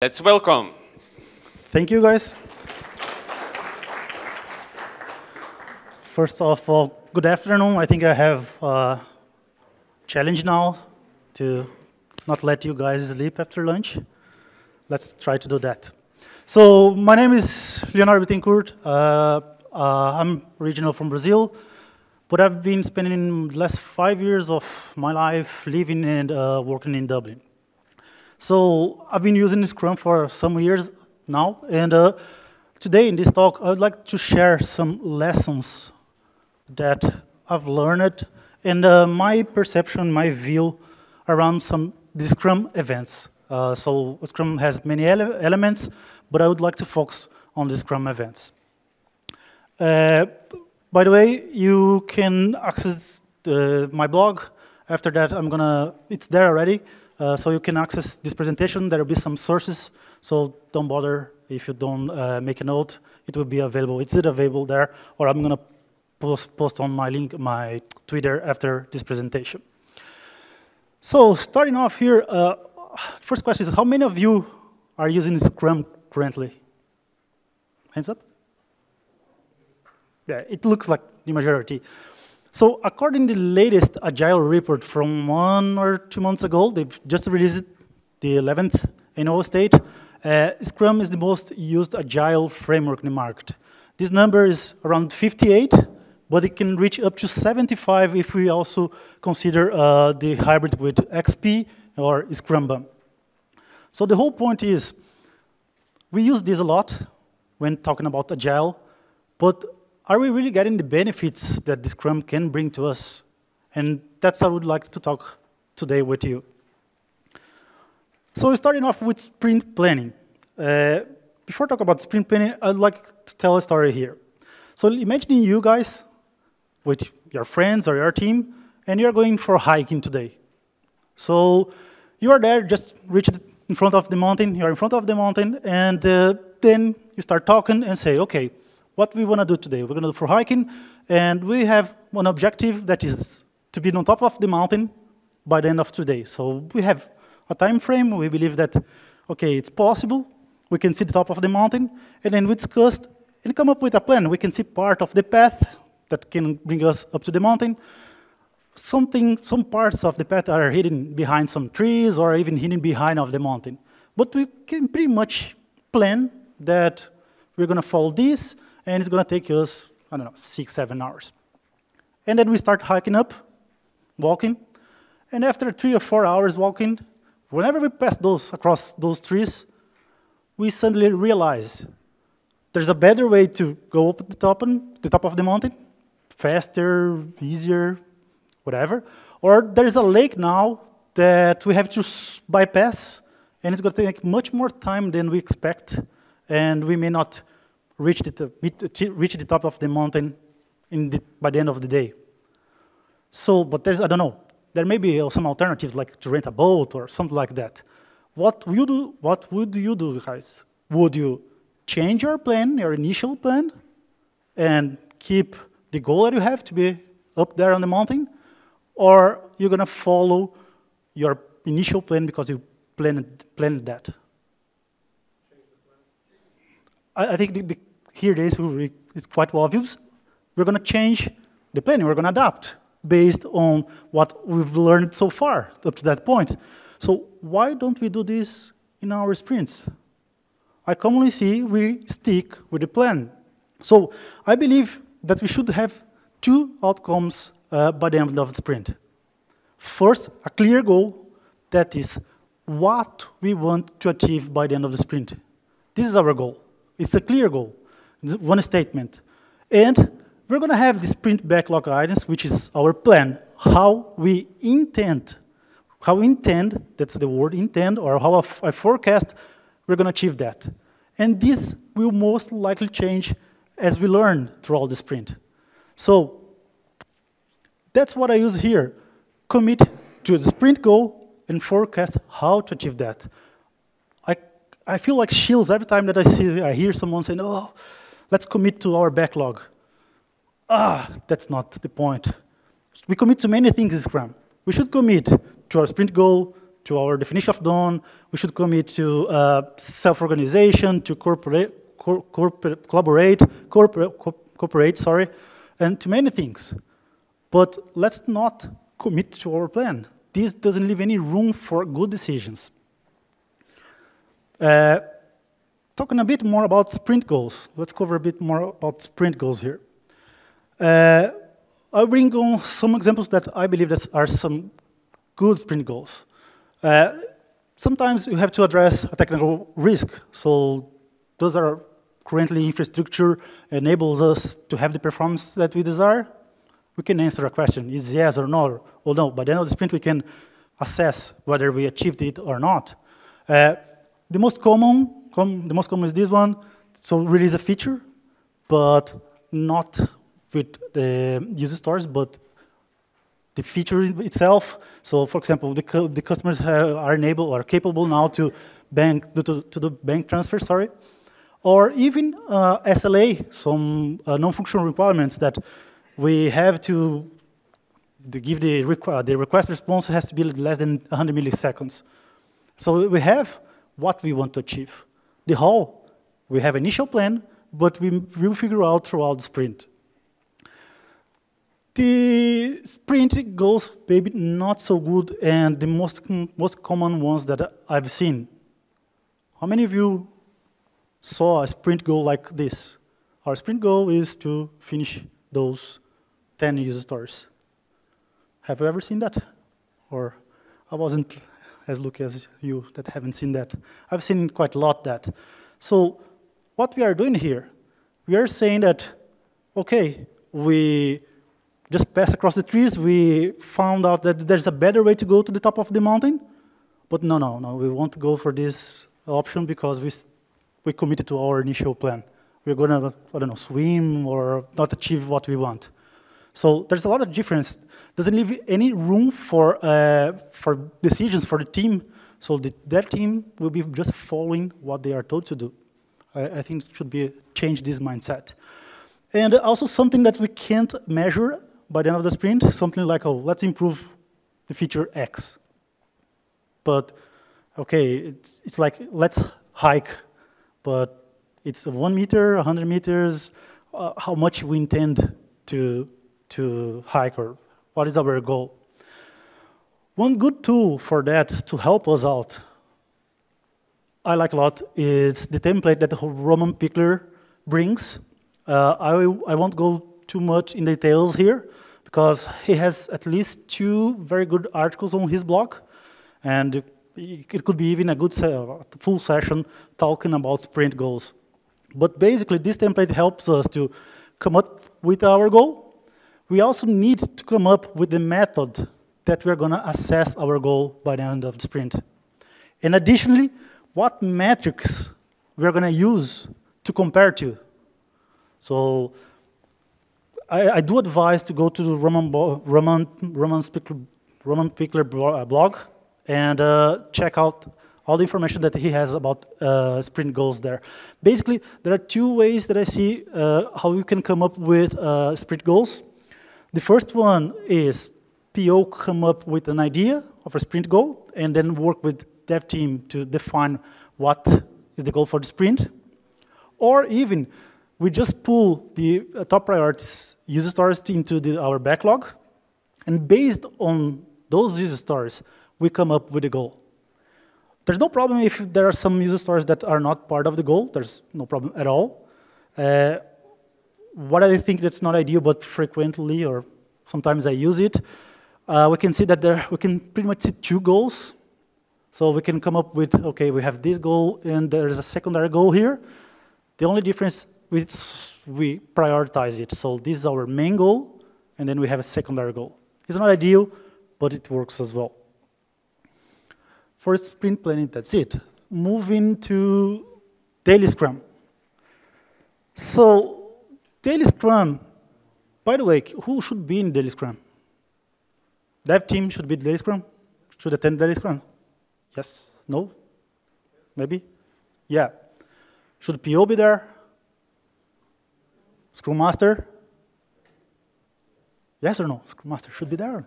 Let's welcome. Thank you, guys. First of all, good afternoon. I think I have a challenge now to not let you guys sleep after lunch. Let's try to do that. So my name is Leonardo Bittencourt. I'm original from Brazil, but I've been spending the last 5 years of my life living and working in Dublin. So I've been using Scrum for some years now, and today in this talk, I would like to share some lessons that I've learned and my perception, my view around the Scrum events. So Scrum has many elements, but I would like to focus on the Scrum events. By the way, you can access my blog. After that, it's there already. So you can access this presentation. There will be some sources, so don't bother if you don't make a note. It will be available. It's available there, or I'm going to post on my Twitter after this presentation. So starting off here, first question is, how many of you are using Scrum currently? Hands up? Yeah, it looks like the majority. So according to the latest Agile Report from 1 or 2 months ago, they've just released the 11th annual state. Scrum is the most used Agile framework in the market. This number is around 58, but it can reach up to 75 if we also consider the hybrid with XP or Scrum. So the whole point is, we use this a lot when talking about Agile, but are we really getting the benefits that the Scrum can bring to us? And that's what I would like to talk today with you. So starting off with sprint planning. Before talking about sprint planning, I'd like to tell a story here. So imagine you guys with your friends or your team, and you're going for hiking today. So you are there, just reached in front of the mountain, you're in front of the mountain, and then you start talking and say, okay, what we want to do today? We're going to do for hiking, and we have one objective that is to be on top of the mountain by the end of today. So we have a time frame. We believe that, okay, it's possible. We can see the top of the mountain, and then we discussed and come up with a plan. We can see part of the path that can bring us up to the mountain. Some parts of the path are hidden behind some trees or even hidden behind of the mountain. But we can pretty much plan that we're going to follow this, and it's going to take us, I don't know, 6, 7 hours. And then we start hiking up, walking, and after 3 or 4 hours walking, whenever we pass across those trees, we suddenly realize there's a better way to go up the top of the mountain, faster, easier, whatever. Or there's a lake now that we have to bypass, and it's going to take much more time than we expect, and we may not reach the top of the mountain by the end of the day. So, but I don't know, there may be some alternatives like to rent a boat or something like that. What would you do, guys? Would you change your plan, your initial plan, and keep the goal that you have to be up there on the mountain? Or you're going to follow your initial plan because you planned that? I think here it's quite obvious. We're going to change the planning. We're going to adapt based on what we've learned so far up to that point. So why don't we do this in our sprints? I commonly see we stick with the plan. So I believe that we should have 2 outcomes by the end of the sprint. First, a clear goal, that is what we want to achieve by the end of the sprint. This is our goal. It's a clear goal, it's one statement. And we're going to have the sprint backlog items, which is our plan, how we intend, that's the word intend, or how I forecast we're going to achieve that. And this will most likely change as we learn throughout the sprint. So that's what I use here. Commit to the sprint goal and forecast how to achieve that. I feel like chills every time that I hear someone saying, oh, let's commit to our backlog. That's not the point. We commit to many things in Scrum. We should commit to our sprint goal, to our definition of done. We should commit to self-organization, to cooperate, sorry, and to many things. But let's not commit to our plan. This doesn't leave any room for good decisions. Talking a bit more about sprint goals. Let's cover a bit more about sprint goals here. I'll bring on some examples that I believe that are some good sprint goals. Sometimes you have to address a technical risk. So those are currently infrastructure enables us to have the performance that we desire. We can answer a question, is yes or no? Well, no, by the end of the sprint, we can assess whether we achieved it or not. The most common is this one. So release a feature, but not with the user stories, but the feature itself. So, for example, the customers are enabled or capable now to do bank transfer, sorry, or even SLA, some non-functional requirements that we have to give the request response has to be less than 100 milliseconds. So we have what we want to achieve. The how, we have initial plan, but we will figure out throughout the sprint. The sprint goals maybe not so good, and the most common ones that I've seen. How many of you saw a sprint goal like this? Our sprint goal is to finish those 10 user stories. Have you ever seen that? Or I wasn't as lucky as you that haven't seen that. I've seen quite a lot that. So what we are doing here, we are saying that, okay, we just passed across the trees, we found out that there's a better way to go to the top of the mountain, but no, we won't go for this option because we committed to our initial plan. We're gonna, I don't know, swim or not achieve what we want. So there's a lot of difference. Doesn't leave any room for decisions for the team. So the dev team will be just following what they are told to do. I think it should be change this mindset. And also something that we can't measure by the end of the sprint, something like, oh, let's improve the feature X. But okay, it's like, let's hike, but it's 1 meter, 100 meters, how much we intend to hike, or what is our goal. One good tool for that to help us out, I like a lot, is the template that Roman Pickler brings. I won't go too much in details here, because he has at least 2 very good articles on his blog, and it could be even a good full session talking about sprint goals. But basically, this template helps us to come up with our goal. We also need to come up with the method that we're going to assess our goal by the end of the sprint. And additionally, what metrics we're going to use to compare to. So I do advise to go to the Roman Pickler blog and check out all the information that he has about sprint goals there. Basically, there are 2 ways that I see how you can come up with sprint goals. The first one is PO come up with an idea of a sprint goal and then work with dev team to define what is the goal for the sprint. Or even we just pull the top priorities user stories into our backlog, and based on those user stories, we come up with a goal. There's no problem if there are some user stories that are not part of the goal. There's no problem at all. What I think that's not ideal, but frequently, or sometimes I use it, we can see that we can pretty much see 2 goals. So we can come up with, okay, we have this goal, and there is a secondary goal here. The only difference is we prioritize it. So this is our main goal, and then we have a secondary goal. It's not ideal, but it works as well. For sprint planning, that's it. Moving to daily Scrum. So daily Scrum, by the way, who should be in daily Scrum? Dev team should be daily Scrum? Should attend daily Scrum? Yes? No? Maybe? Yeah. Should PO be there? Scrum Master? Yes or no? Scrum Master should be there.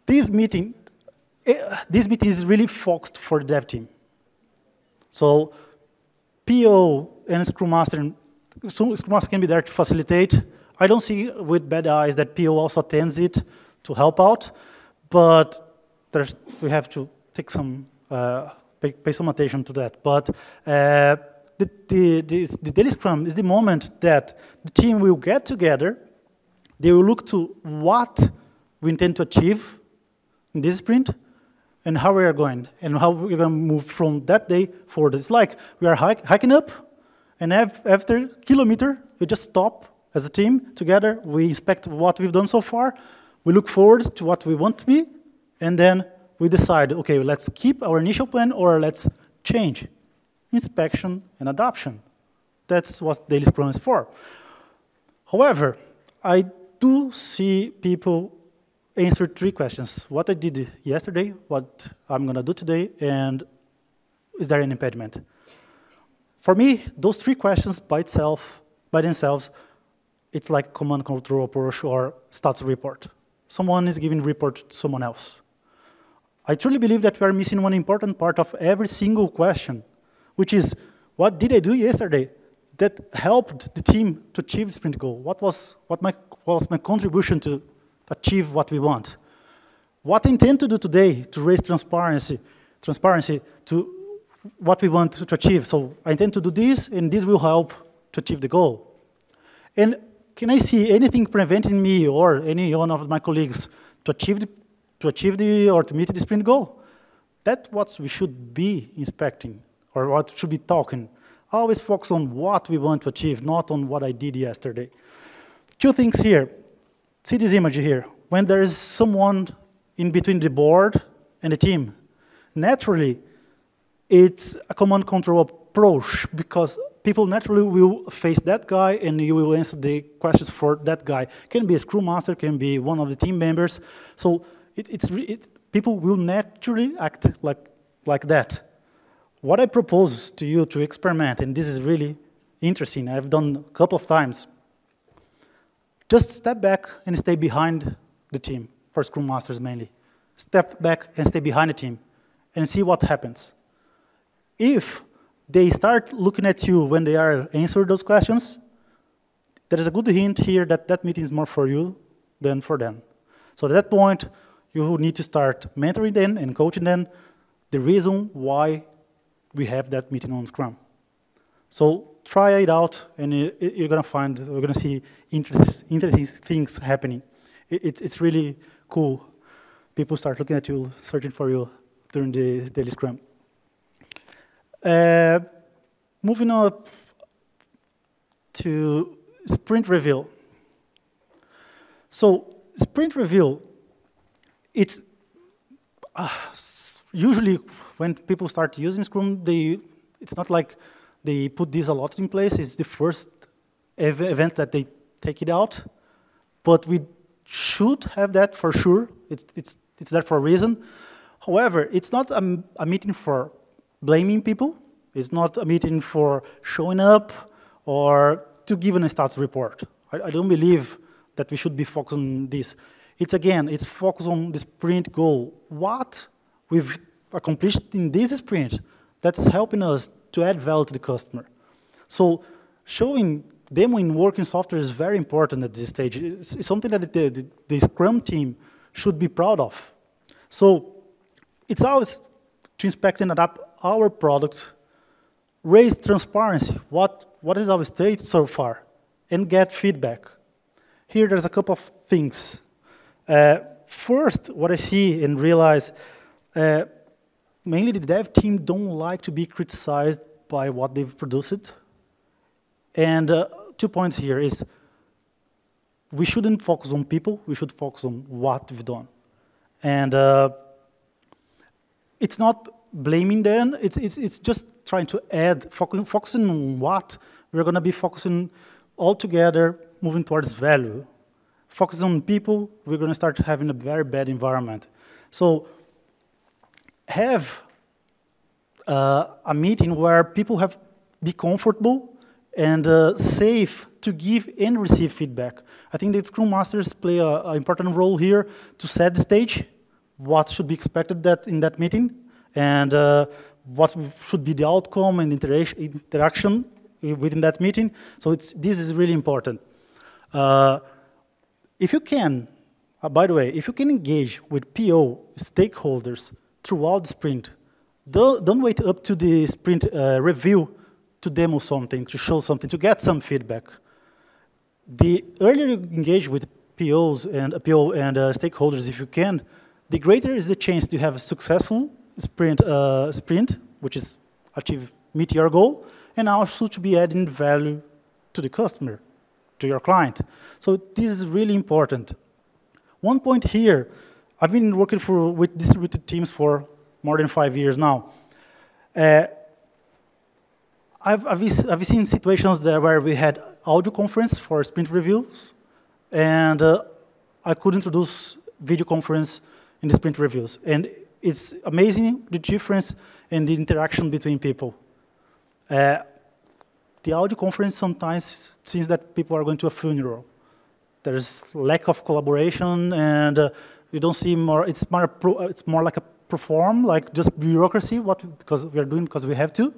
This meeting, this meeting is really focused for the dev team. So PO and Scrum Master can be there to facilitate. I don't see with bad eyes that PO also attends it to help out, but we have to take some, pay some attention to that. But the daily Scrum is the moment that the team will get together, they will look to what we intend to achieve in this sprint, and how we are going, and how we're going to move from that day forward. It's like we are hiking up, and after kilometer, we just stop as a team together. We inspect what we've done so far. We look forward to what we want to be, and then we decide, okay, let's keep our initial plan, or let's change. Inspection and adoption. That's what daily Scrum is for. However, I do see people answer 3 questions. What I did yesterday, what I'm going to do today, and is there an impediment? For me, those 3 questions by themselves, it's like command control approach or status report. Someone is giving report to someone else. I truly believe that we are missing one important part of every single question, which is, what did I do yesterday that helped the team to achieve the sprint goal? What was my contribution to achieve what we want? What I intend to do today to raise transparency to what we want to achieve. So I intend to do this, and this will help to achieve the goal. And can I see anything preventing me or any one of my colleagues to achieve or to meet the sprint goal? That's what we should be inspecting, or what should be talking. Always focus on what we want to achieve, not on what I did yesterday. 2 things here. See this image here. When there is someone in between the board and the team, naturally, it's a command control approach, because people naturally will face that guy, and you will answer the questions for that guy. Can be a Scrum Master, can be one of the team members. So people will naturally act like that. What I propose to you to experiment, and this is really interesting, I've done a couple of times, just step back and stay behind the team, for Scrum Masters mainly. Step back and stay behind the team and see what happens. If they start looking at you when they are answering those questions, there is a good hint here that that meeting is more for you than for them. So at that point, you need to start mentoring them and coaching them the reason why we have that meeting on Scrum. So try it out, and you're going to see interesting things happening. It's really cool. People start looking at you, searching for you during the daily Scrum. Moving on to sprint review. So sprint review, it's usually when people start using Scrum, it's not like they put this a lot in place. It's the first event that they take it out. But we should have that for sure. It's there for a reason. However, it's not a meeting for blaming people. It's not a meeting for showing up or to give a status report. I don't believe that we should be focused on this. It's focused on the sprint goal. What we've accomplished in this sprint that's helping us to add value to the customer. So showing demoing working software is very important at this stage. It's something that the Scrum team should be proud of. So it's always to inspect and adapt our product, raise transparency, what is our state so far, and get feedback. Here there's a couple of things. First, what I see and realize, mainly the dev team don't like to be criticized by what they've produced. And 2 points here is, we shouldn't focus on people, we should focus on what we've done. And it's not blaming them, it's just trying to add, focusing on what we're going to be focusing all together, moving towards value. Focus on people, we're going to start having a very bad environment. So have a meeting where people have be comfortable and safe to give and receive feedback. I think that Scrum Masters play an important role here to set the stage, what should be expected in that meeting, and what should be the outcome and interaction within that meeting. So this is really important. If you can, by the way, if you can engage with PO stakeholders throughout the sprint, don't wait up to the sprint review to demo something, to show something, to get some feedback. The earlier you engage with POs and stakeholders, if you can, the greater is the chance to have a successful sprint, which is meet your goal, and also to be adding value to the customer, to your client. So this is really important. One point here, I've been working with distributed teams for more than 5 years now. I've seen situations there where we had audio conference for sprint reviews, and I could introduce video conference in the sprint reviews. And it's amazing the difference in the interaction between people. The audio conference sometimes seems that people are going to a funeral. There's lack of collaboration, and you don't see more. It's more like a perform, like just bureaucracy. Because we are doing because we have to.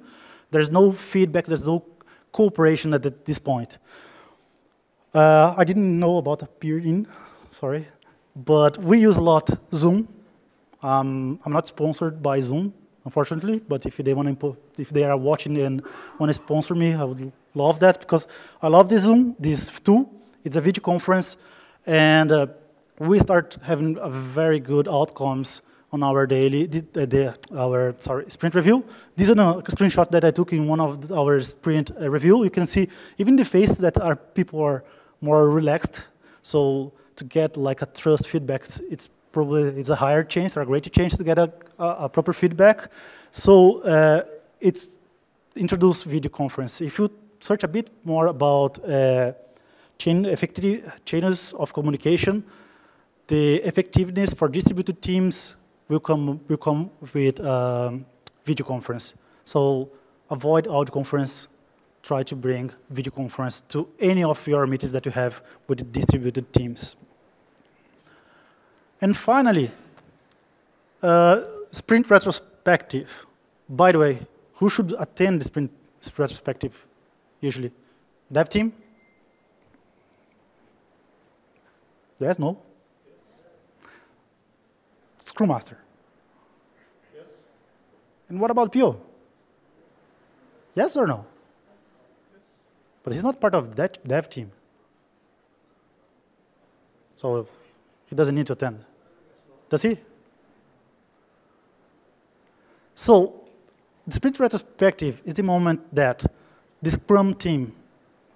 There's no feedback. There's no cooperation at this point. I didn't know about appearing, sorry, but we use a lot Zoom. I'm not sponsored by Zoom, unfortunately, but if they are watching and want to sponsor me, I would love that, because I love this Zoom, this tool. It's a video conference, and we start having very good outcomes on our sprint review. This is a screenshot that I took in one of our sprint review. You can see even the faces that people are more relaxed. So to get like a trust feedback, it's a higher chance or a greater chance to get a proper feedback. So it's introduced video conference. If you search a bit more about channels of communication, the effectiveness for distributed teams will come with video conference. So avoid audio conference. Try to bring video conference to any of your meetings that you have with distributed teams. And finally, sprint retrospective. By the way, who should attend the sprint retrospective usually? Dev team? Yes, no? Scrum Master? Yes. And what about PO? Yes or no? Yes. But he's not part of that dev team. So he doesn't need to attend. Does he? So the sprint retrospective is the moment that the Scrum team,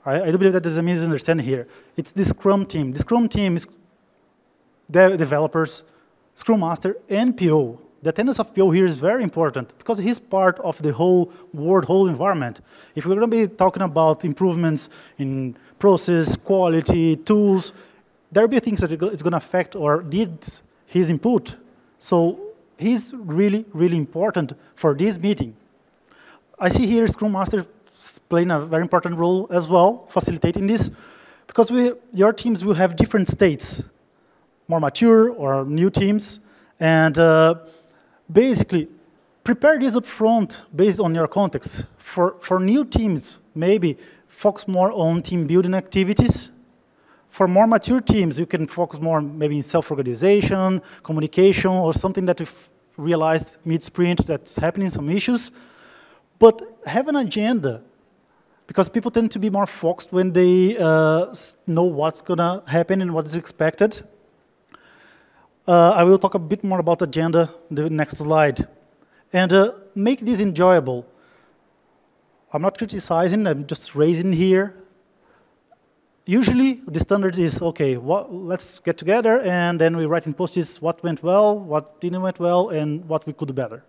I do believe that there's a misunderstanding here. It's the Scrum team. The Scrum team is the developers, Scrum Master, and PO. The attendance of PO here is very important because he's part of the whole environment. If we're going to be talking about improvements in process, quality, tools, there will be things that it's going to affect or needs his input. So he's really, really important for this meeting. I see here Scrum Master playing a very important role as well, facilitating this, because your teams will have different states, more mature or new teams, and basically prepare this up front based on your context. For new teams, maybe focus more on team building activities. For more mature teams, you can focus more maybe in self-organization, communication, or something that you've realized mid-sprint that's happening, some issues. But have an agenda, because people tend to be more focused when they know what's going to happen and what is expected. I will talk a bit more about agenda in the next slide. And make this enjoyable. I'm not criticizing, I'm just raising here. Usually, the standard is, okay, let's get together, and then we write in post-its what went well, what didn't went well, and what we could do better.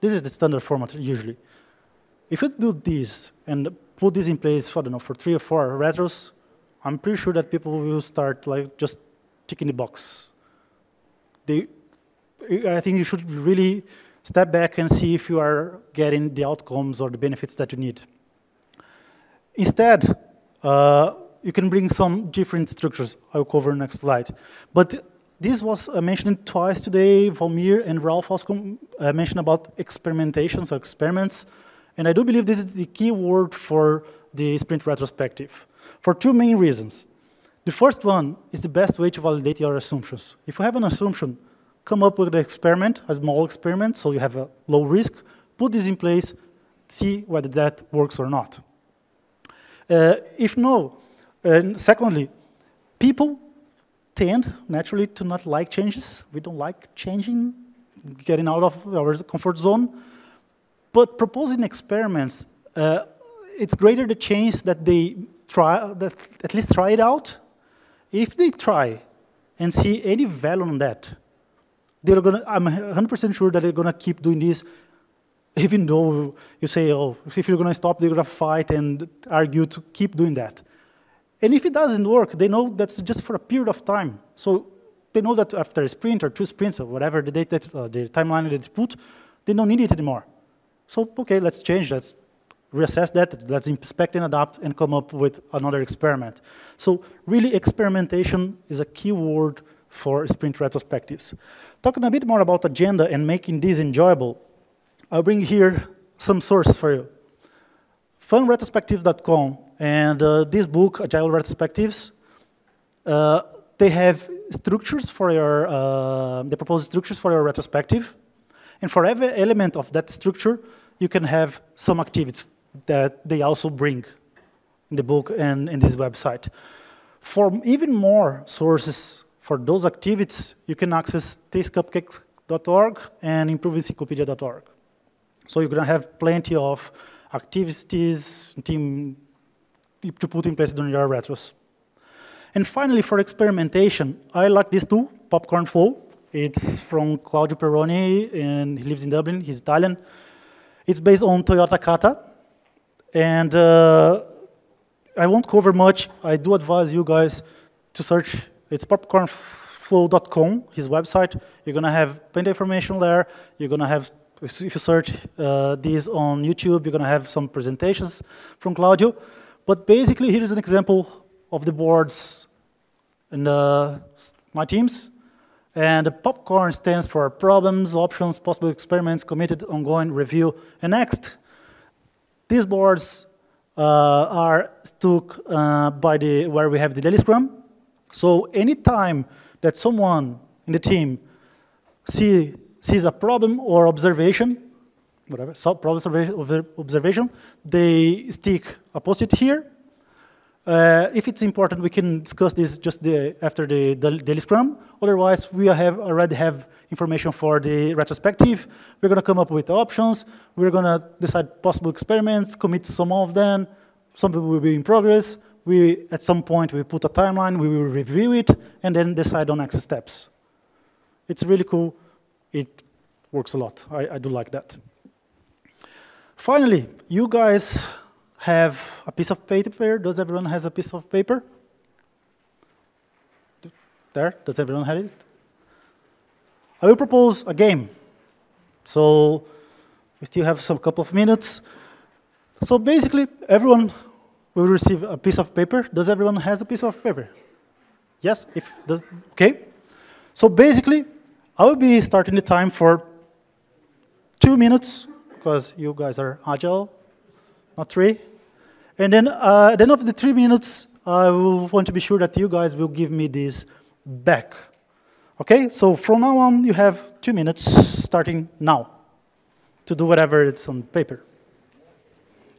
This is the standard format, usually. If you do this and put this in place for, I don't know, for 3 or 4 retros, I'm pretty sure that people will start like just ticking the box. I think you should really step back and see if you are getting the outcomes or the benefits that you need. Instead, you can bring some different structures. I'll cover next slide. But this was mentioned twice today. Valmir and Ralph also mentioned about experimentation, so experiments. And I do believe this is the key word for the sprint retrospective, for two main reasons. The first one is the best way to validate your assumptions. If you have an assumption, come up with an experiment, a small experiment, so you have a low risk, put this in place, see whether that works or not. If no, and secondly, people tend naturally to not like changes. We don't like changing, getting out of our comfort zone. But proposing experiments, it's greater the chance that they try, that at least try it out. If they try and see any value on that, they're gonna, I'm 100% sure that they're gonna keep doing this, even though you say, oh, if you're gonna stop, they're gonna fight and argue to keep doing that. And if it doesn't work, they know that's just for a period of time. So they know that after a sprint or 2 sprints or whatever the date that, the timeline that they put, they don't need it anymore. So, okay, let's change, let's reassess that, let's inspect and adapt and come up with another experiment. So really, experimentation is a key word for sprint retrospectives. Talking a bit more about agenda and making this enjoyable, I'll bring here some source for you. funretrospectives.com and this book, Agile Retrospectives, they have structures for your, they propose structures for your retrospective. And for every element of that structure, you can have some activities that they also bring in the book and in this website. For even more sources for those activities, you can access tastecupcakes.org and improveencyclopedia.org. So you're going to have plenty of activities to put in place during your retros. And finally, for experimentation, I like this tool, Popcorn Flow. It's from Claudio Perroni, and he lives in Dublin. He's Italian. It's based on Toyota Kata. And I won't cover much. I do advise you guys to search. It's popcornflow.com, his website. You're going to have plenty of information there. You're going to have, if you search this on YouTube, you're going to have some presentations from Claudio. But basically, here is an example of the boards and my teams. And the popcorn stands for problems, options, possible experiments, committed, ongoing, review, and next. These boards are stuck by where we have the daily Scrum. So anytime that someone in the team sees a problem or observation, whatever, problem observation, they stick a post-it here. If it's important, we can discuss this just after the daily Scrum. Otherwise, we already have information for the retrospective. We're going to come up with options. We're going to decide possible experiments, commit some of them. Some will be in progress. At some point, we put a timeline. We will review it, and then decide on next steps. It's really cool. It works a lot. I do like that. Finally, you guys have a piece of paper. Does everyone has a piece of paper? There, does everyone have it? I will propose a game. So we still have some couple of minutes. So basically, everyone will receive a piece of paper. Does everyone has a piece of paper? Yes? Okay. So basically, I will be starting the time for 2 minutes, because you guys are agile, not 3. And then at the end of the 3 minutes, I will want to be sure that you guys will give me this back. Okay, so from now on, you have 2 minutes starting now to do whatever it's on paper.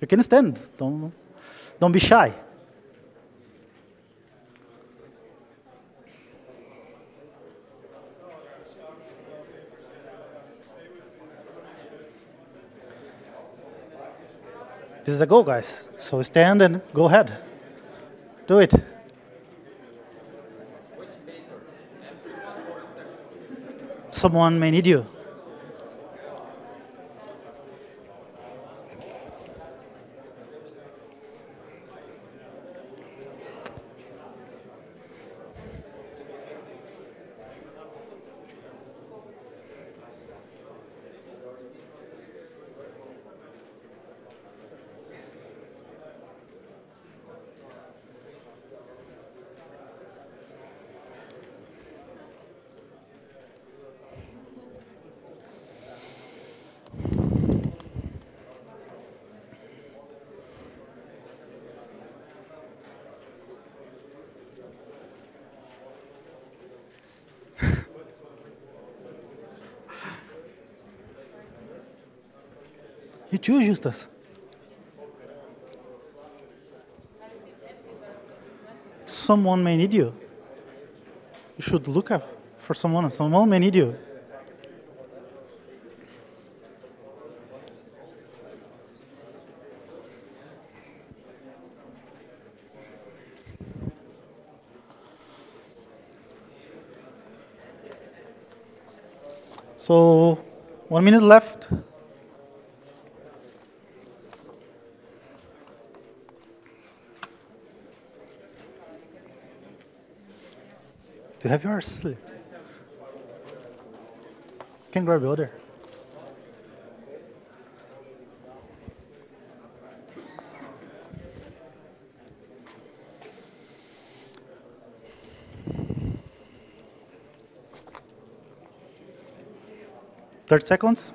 You can stand, don't be shy. This is a go, guys. So stand and go ahead. Do it. Someone may need you. You too, Justus. Someone may need you. You should look up for someone. Someone may need you. So, 1 minute left. Do you have yours? Can grab the other. Thirty seconds.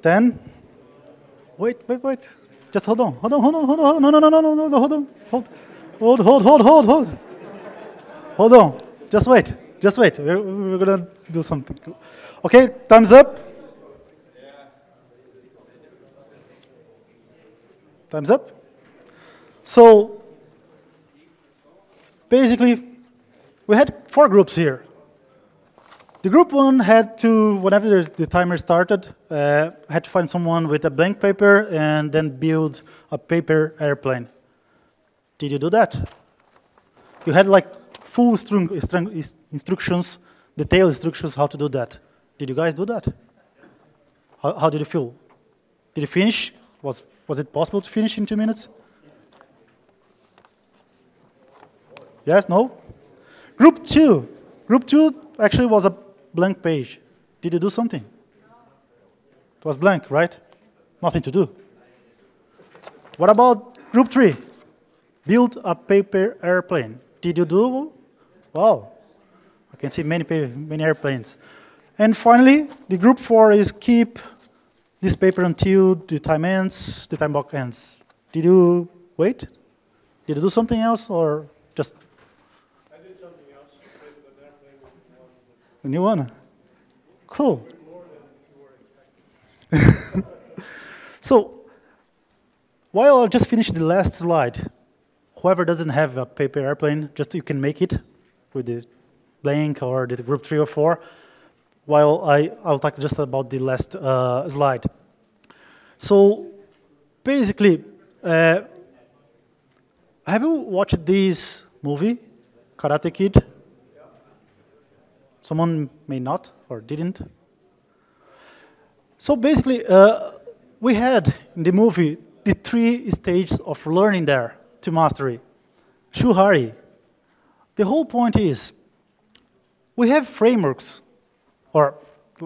Then, wait. Just hold on. No, hold on. Hold on. Just wait. We're gonna do something. Okay, thumbs up. Thumbs up. So, basically, we had 4 groups here. The group 1 had to, whenever the timer started, had to find someone with a blank paper and then build a paper airplane. Did you do that? You had like full instructions, detailed instructions how to do that. Did you guys do that? How did you feel? Did you finish? Was it possible to finish in 2 minutes? Yes, no? Group 2. Group 2 actually was a blank page. Did you do something? It was blank, right? Nothing to do. What about group 3? Build a paper airplane. Did you do? Wow. I can see many airplanes. And finally, the group 4 is keep this paper until the time ends, the time block ends. Did you wait? Did you do something else or just? I did something else. A new one? Cool. So, while I'll just finish the last slide, whoever doesn't have a paper airplane, just you can make it with the blank or the group 3 or 4, while I'll talk just about the last slide. So, basically, have you watched this movie, Karate Kid? Someone may not or didn't. So basically, we had in the movie the 3 stages of learning there to mastery. Shuhari. The whole point is, we have frameworks, or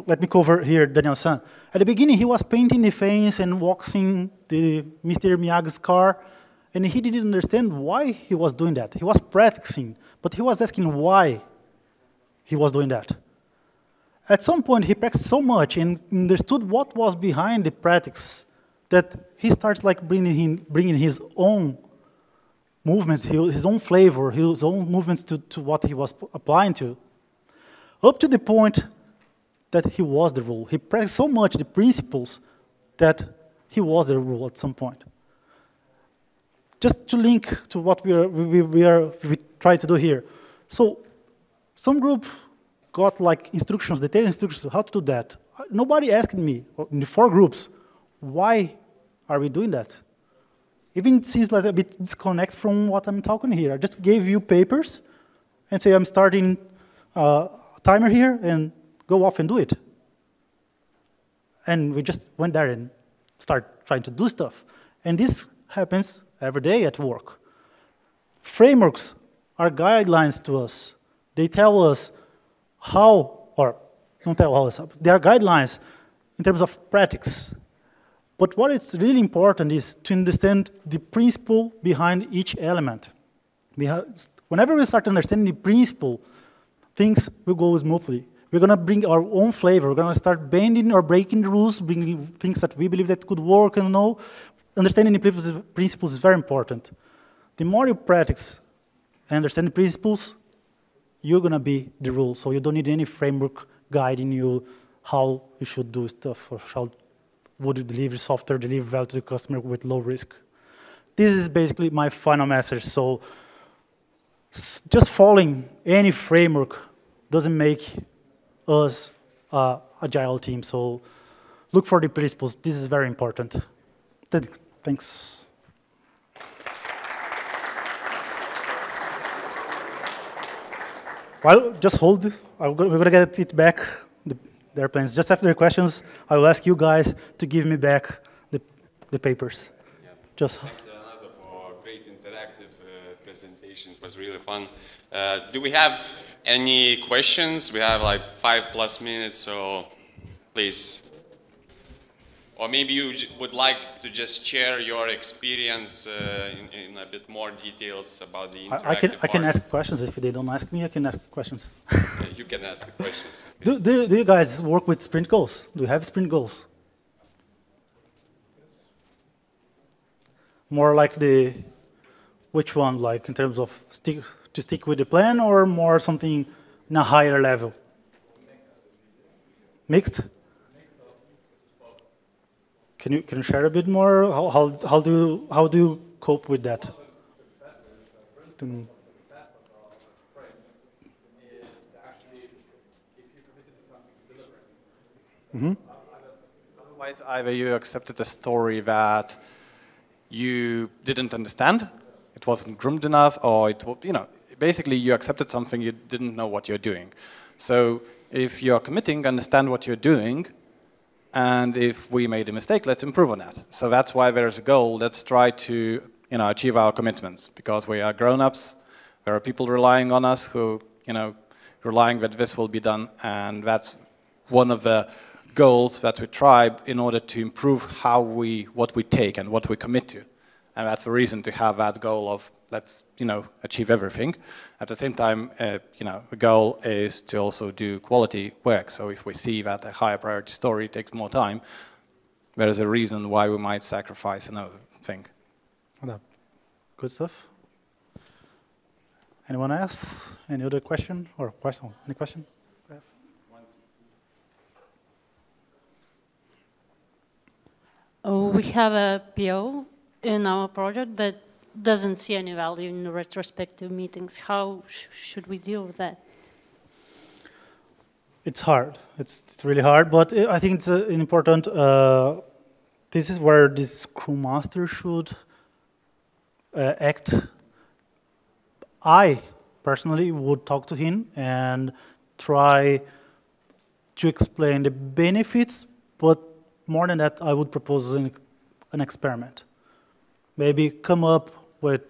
let me cover here Daniel-san. At the beginning, he was painting the fence and walking the Mr. Miyagi's car, and he didn't understand why he was doing that. He was practicing, but he was asking why he was doing that. At some point, he practiced so much and understood what was behind the practice that he starts like bringing his own movements, his own flavor, his own movements to what he was applying to, up to the point that he was the rule. He practiced so much the principles that he was the rule at some point. Just to link to what we try to do here. So, some group got like instructions, detailed instructions, how to do that. Nobody asked me, in the 4 groups, why are we doing that? Even it seems like a bit disconnect from what I'm talking here. I just gave you papers and say I'm starting a timer here and go off and do it. And we just went there and start trying to do stuff. And this happens every day at work. Frameworks are guidelines to us. They tell us how, or don't tell us, they are guidelines in terms of practice. But what is really important is to understand the principle behind each element. Whenever we start understanding the principle, things will go smoothly. we're going to bring our own flavor. We're going to start bending or breaking the rules, bringing things that we believe that could work and know. Understanding the principles is very important. The more you practice and understand the principles, you're going to be the rule. So you don't need any framework guiding you how you should do stuff or how would you deliver software, deliver value to the customer with low risk. This is basically my final message. So just following any framework doesn't make us an agile team. So look for the principles. This is very important. Thanks. Well, just hold. We're going to get it back, the airplanes. Just after the questions, I will ask you guys to give me back the papers. Yeah. Just. Thanks, Leonardo, for a great interactive presentation. It was really fun. Do we have any questions? We have like 5+ minutes, so please. Or maybe you would like to just share your experience in a bit more details about the interactive I can ask questions. If they don't ask me, I can ask questions. Yeah, you can ask the questions. Do you guys work with sprint goals? Do you have sprint goals? More like which one, like in terms of to stick with the plan, or more something in a higher level? Mixed? Can you share a bit more? How do you cope with that? Mm-hmm. Otherwise, either you accepted a story that you didn't understand, it wasn't groomed enough, or basically you accepted something you didn't know what you're doing. So if you're committing, understand what you're doing, and if we made a mistake, let's improve on that. So that's why there's a goal. Let's try to achieve our commitments, because we are grown-ups. There are people relying on us who relying that this will be done, and that's one of the goals that we try in order to improve what we take and what we commit to. And that's the reason to have that goal of let's achieve everything. At the same time, the goal is to also do quality work. So if we see that a higher priority story takes more time, there is a reason why we might sacrifice another thing. Good stuff. Anyone else? Any other question or question? Any question? Oh, we have a PO in our project that doesn't see any value in the retrospective meetings. How should we deal with that? It's hard. It's really hard, but I think it's an important. This is where this Scrum Master should act. I personally would talk to him and try to explain the benefits, but more than that, I would propose an experiment. Maybe come up with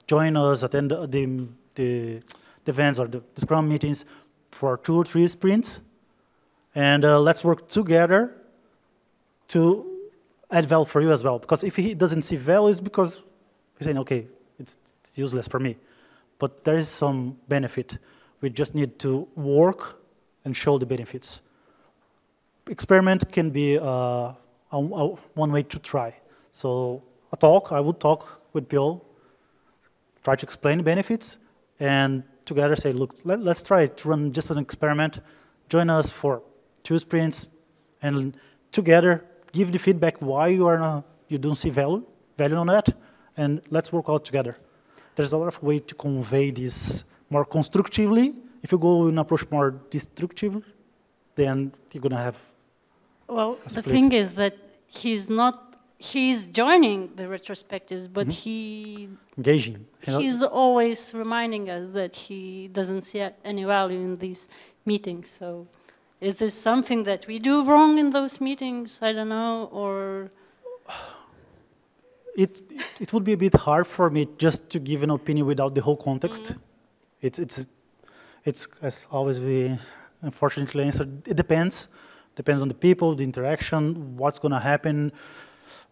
join us, attend the events or the Scrum meetings for 2 or 3 sprints, and let's work together to add value for you as well. Because if he doesn't see value, it's because he's saying, okay, it's useless for me. But there is some benefit. We just need to work and show the benefits. Experiment can be one way to try. So I would talk with Bill, try to explain the benefits, and together say, look, let's try to run just an experiment. Join us for 2 sprints, and together give the feedback why you don't see value on that, and let's work out together. There's a lot of way to convey this more constructively. If you go in approach more destructive, then you're gonna have. Well, the thing is that he's joining the retrospectives, but engaging. He's always reminding us that he doesn't see any value in these meetings. So is this something that we do wrong in those meetings? I don't know, or... It would be a bit hard for me just to give an opinion without the whole context. It's as always we unfortunately answered. It depends on the people, the interaction, what's going to happen.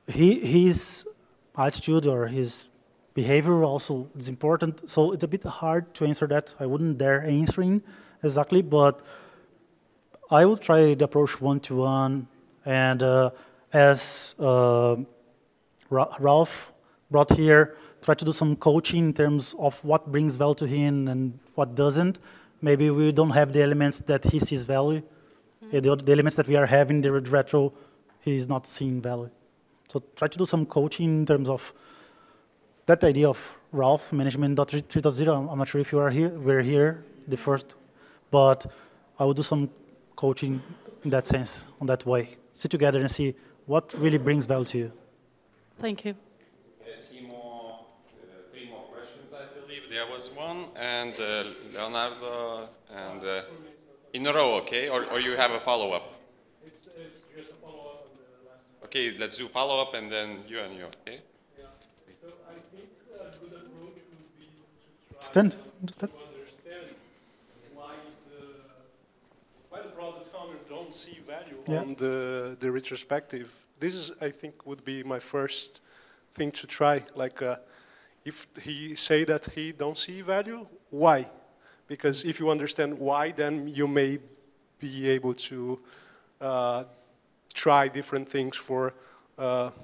His attitude or his behavior also is important. So it's a bit hard to answer that. I wouldn't dare answering exactly, but I will try the approach one-to-one, and as Ralph brought here, try to do some coaching in terms of what brings value to him and what doesn't. Maybe we don't have the elements that he sees value. The elements that we are having, the retro, he is not seeing value. So try to do some coaching in terms of that idea of Ralph, Management 3.0. I'm not sure if you are here. We're here, the first. But I will do some coaching in that sense, on that way. Sit together and see what really brings value to you. Thank you. Three more questions, I believe. There was one, and Leonardo, and in a row, okay? Or you have a follow-up? It's just a follow-up on the last one. Okay, let's do follow-up, and then you, okay? Yeah. So I think a good approach would be to try Stand. to understand why the product owners don't see value on the retrospective. This is, I think, would be my first thing to try. Like, if he say that he don't see value, why? Because if you understand why, then you may be able to try different things for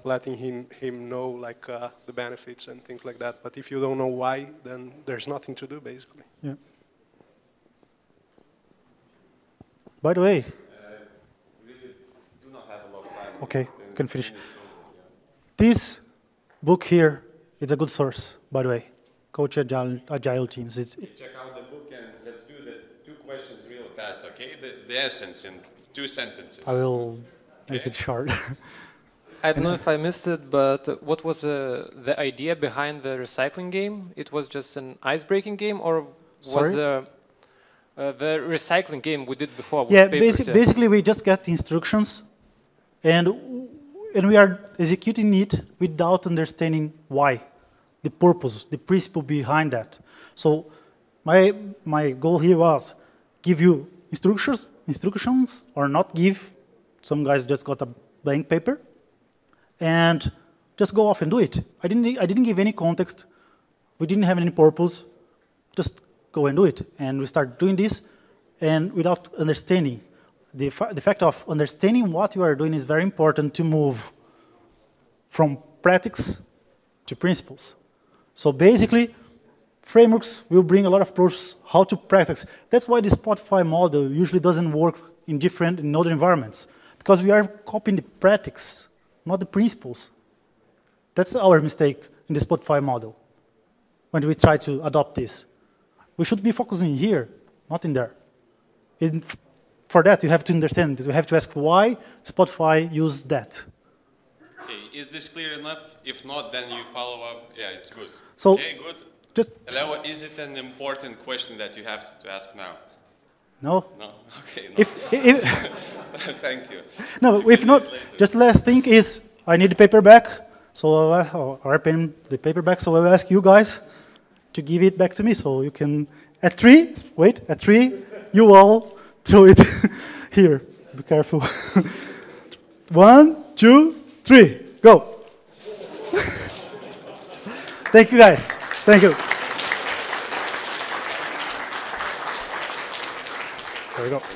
letting him know, like the benefits and things like that. But if you don't know why, then there's nothing to do, basically. Yeah. By the way, Really do not have a lot of time. okay, you can finish. This book here is a good source, by the way. Coach Agile Teams. Check out the book and let's do the 2 questions real fast, okay? The essence in 2 sentences. I will make it short. I don't know if I missed it, but what was the idea behind the recycling game? It was just an ice-breaking game, or was the recycling game we did before with Yeah, papers? basically we just get instructions, and we are executing it without understanding why, the purpose, the principle behind that. So my goal here was give you instructions or not give. Some guys just got a blank paper and just go off and do it. I didn't give any context. We didn't have any purpose. Just go and do it. And we start doing this, and without understanding. The fact of understanding what you are doing is very important to move from practice to principles. So basically, frameworks will bring a lot of approaches how to practice. That's why the Spotify model usually doesn't work in other environments, because we are copying the practice, not the principles. That's our mistake in the Spotify model when we try to adopt this. We should be focusing here, not in there. For that, you have to understand, you have to ask why Spotify used that. Okay, is this clear enough? If not, then you follow up. Yeah, it's good. So, okay, good. Just is it an important question that you have to ask now? no. No? Okay, no. If Thank you. no, if not, just last thing is I need the paperback. So or pen the paperback. So I will ask you guys to give it back to me. So you can at 3. Wait, at 3, you all throw it here. Be careful. 1, 2, 3, go. Thank you, guys. Thank you. There we go.